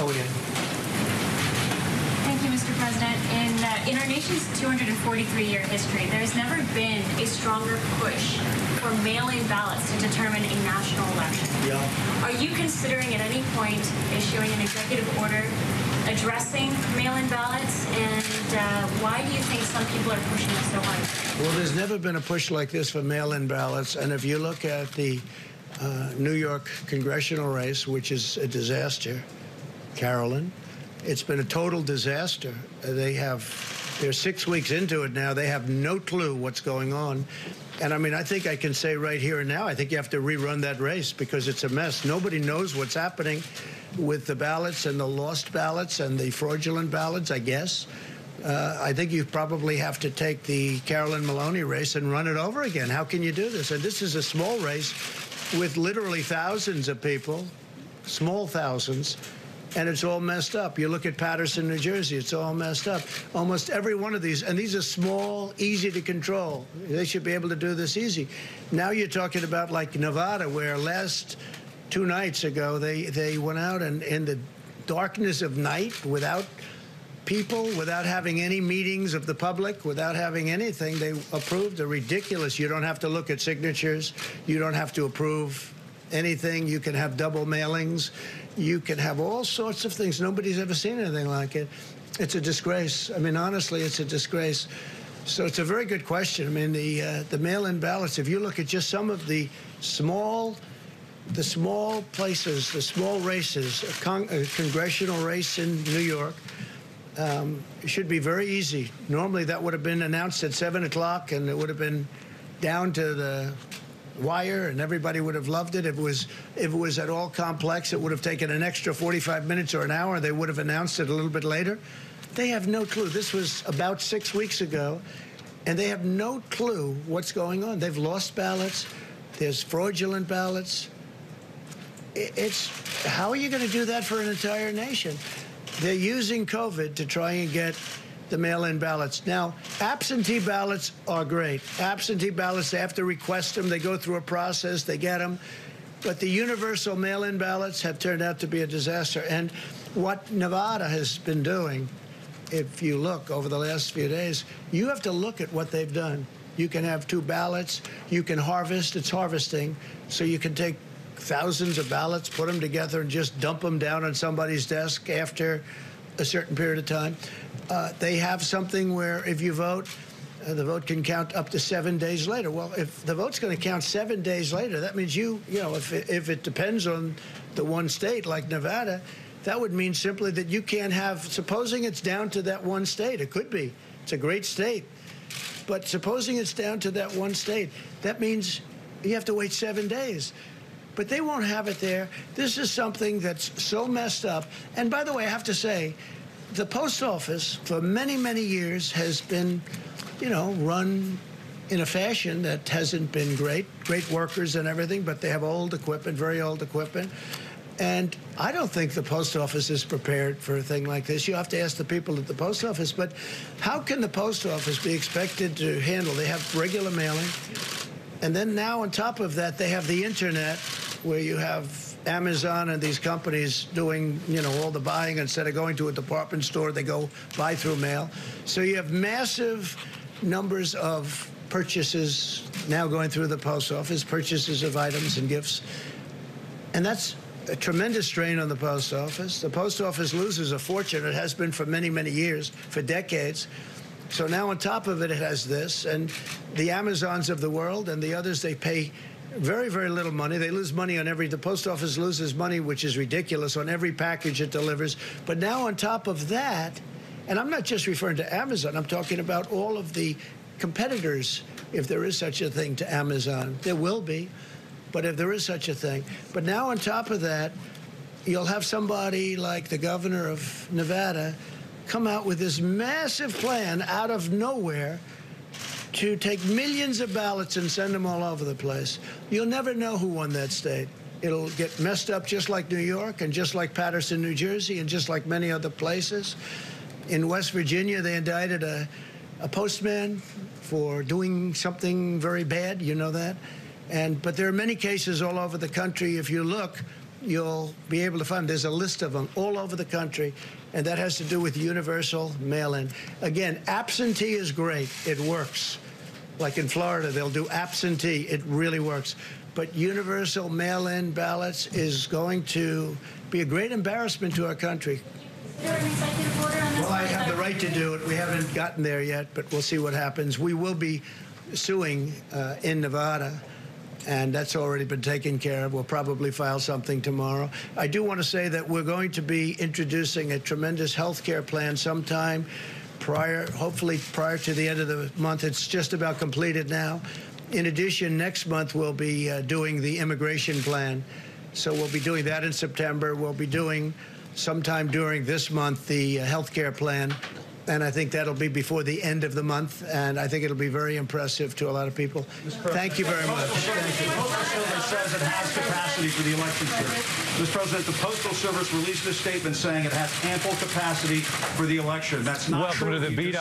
Oh, yeah. Thank you, Mr. President. In our nation's 243-year history, there's never been a stronger push for mail-in ballots to determine a national election. Yeah. Are you considering at any point issuing an executive order addressing mail-in ballots, and why do you think some people are pushing it so hard? Well, there's never been a push like this for mail-in ballots, and if you look at the New York congressional race, which is a disaster, Carolyn, it's been a total disaster. They're 6 weeks into it now. They have no clue what's going on. And I mean, I think I can say right here and now, I think you have to rerun that race because it's a mess. Nobody knows what's happening with the ballots and the lost ballots and the fraudulent ballots, I guess. I think you probably have to take the Carolyn Maloney race and run it over again. How can you do this? And this is a small race with literally thousands of people, small thousands, and it's all messed up. You look at Paterson, New Jersey, it's all messed up. Almost every one of these, and these are small, easy to control. They should be able to do this easy. Now you're talking about like Nevada, where last 2 nights ago, they went out and in the darkness of night, without people, without having any meetings of the public, without having anything, they approved a ridiculous, you don't have to look at signatures, you don't have to approve anything, you can have double mailings, you can have all sorts of things. Nobody's ever seen anything like it. It's a disgrace. I mean, honestly, it's a disgrace. So it's a very good question. I mean, the mail-in ballots, if you look at just some of the small places, the small races, a congressional race in New York, it should be very easy. Normally, that would have been announced at 7 o'clock, and it would have been down to the wire, and everybody would have loved it. If it was at all complex, it would have taken an extra 45 minutes or an hour. They would have announced it a little bit later. They have no clue. This was about 6 weeks ago, and they have no clue what's going on. They've lost ballots. There's fraudulent ballots. How are you going to do that for an entire nation? They're using COVID to try and get the mail-in ballots. Now, absentee ballots are great. Absentee ballots, they have to request them. They go through a process. They get them. But the universal mail-in ballots have turned out to be a disaster. And what Nevada has been doing, if you look over the last few days, you have to look at what they've done. You can have 2 ballots. You can harvest. It's harvesting. So you can take thousands of ballots, put them together, and just dump them down on somebody's desk after a certain period of time. They have something where if you vote, the vote can count up to 7 days later. Well, if the vote's going to count 7 days later, that means you know, if it depends on the one state like Nevada, that would mean simply that you can't have, supposing it's down to that one state, it could be, it's a great state, but supposing it's down to that one state, that means you have to wait 7 days. But they won't have it there. This is something that's so messed up. And by the way, I have to say, the post office for many, many years has been, you know, run in a fashion that hasn't been great. Great workers and everything, but they have old equipment, very old equipment. And I don't think the post office is prepared for a thing like this. You have to ask the people at the post office. But how can the post office be expected to handle? They have regular mailing. And then now on top of that, they have the internet, where you have Amazon and these companies doing, you know, all the buying. Instead of going to a department store, they go buy through mail. So you have massive numbers of purchases now going through the post office, purchases of items and gifts. And that's a tremendous strain on the post office. The post office loses a fortune. It has been for many, many years, for decades. So now on top of it, it has this. And the Amazons of the world and the others, they pay very, very little money. They lose money on the post office loses money, which is ridiculous, on every package it delivers. But now on top of that, and I'm not just referring to Amazon, I'm talking about all of the competitors, if there is such a thing to Amazon. There will be, but if there is such a thing. But now on top of that, you'll have somebody like the governor of Nevada come out with this massive plan out of nowhere to take millions of ballots and send them all over the place. You'll never know who won that state. It'll get messed up just like New York and just like Paterson, New Jersey, and just like many other places. In West Virginia, they indicted a postman for doing something very bad. You know that? But there are many cases all over the country. If you look, you'll be able to find. There's a list of them all over the country, and that has to do with universal mail-in. Again, absentee is great. It works. Like in Florida, they'll do absentee. It really works. But universal mail-in ballots is going to be a great embarrassment to our country. Is there an executive order on this? Well, I have the right to do it. We haven't gotten there yet, but we'll see what happens. We will be suing in Nevada, and that's already been taken care of. We'll probably file something tomorrow. I do want to say that we're going to be introducing a tremendous health care plan sometime hopefully prior to the end of the month. It's just about completed now. In addition, next month we'll be doing the immigration plan. So we'll be doing that in September. We'll be doing sometime during this month the health care plan. And I think that'll be before the end of the month, and I think it'll be very impressive to a lot of people. Thank you very much. The Postal Service says it has capacity for the election period. Mr. President, the Postal Service released a statement saying it has ample capacity for the election. That's not true. Welcome to the beat.